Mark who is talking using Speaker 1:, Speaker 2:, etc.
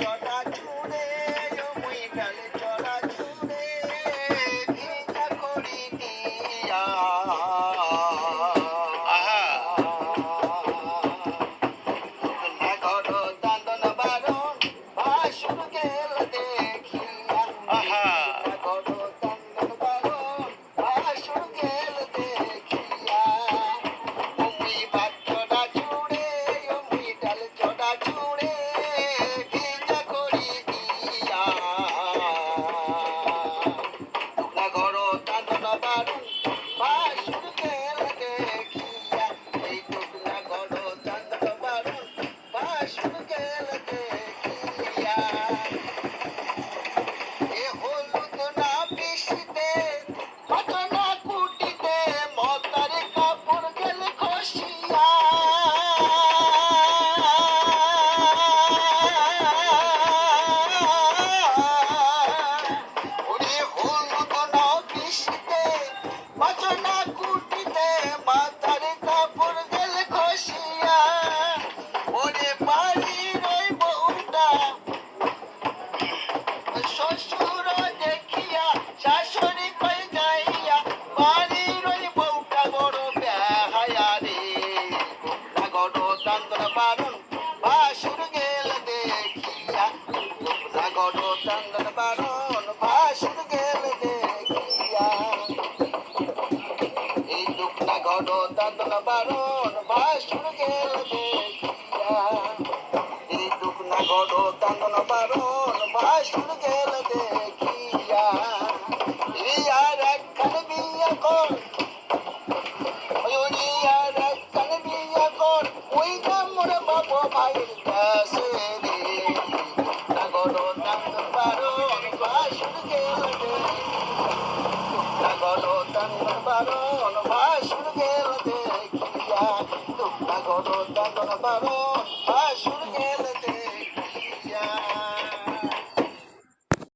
Speaker 1: চড়া চুড়ে ওই ডালে চড়া চুড়ে ভিজা করি দিয়া
Speaker 2: আহা
Speaker 1: না ঘর দান্দন বারণ ভাসুর গেল দেখিয়া
Speaker 2: আহা
Speaker 1: না ঘর দান্দন বারণ ভাসুর গেল দেখিয়া অমনি ভাত চড়া চুড়ে অমনি ডাল চড়া চুড়ে ভিজা করি দিয়া না ঘর দান্দন বারণ ভাসুর গেল দেখিয়া এই টুকনা ঘর দান্দন বারণ ভাসুর গেল দেখিয়া এ হলুদ না বৃষ্টিতে ঘটনা কুটিতে মতারে কাপড় গেল খসিয়া ওরে হলুদ না বৃষ্টিতে ঘটনা কুটিতে মাতারে কাপড় গেল খসিয়া ওরে বাড়ির ওই বউটা শ্বশুর দেখিয়া শাশুড়ি কই যাইয়া বাড়ির ওই বউটা বড় বেহায়া রে না গড় দান্দন বারণ ভাসুর গেল দেখিয়া না গড় দান্দন বারণ ভাসুর গেল দেখিয়া এই দুঃখনা গড় দান্দন বারণ ভাসুর গেল দেখিয়া এই দুঃখনা গড় দান্দন বারণ ভাসুর গেল দেখিয়া আর একখান বিয়া কর ওই আর একখান বিয়া কর ওই নামর বাবু ভাইয়ের কাছে রে না গড় দান্দন বারণ ভাসুর গেল দেখিয়া গড় দান্দন বারণ ভাসুর গেল দেখিয়া না গড় দান্দন বারণ ভাসুর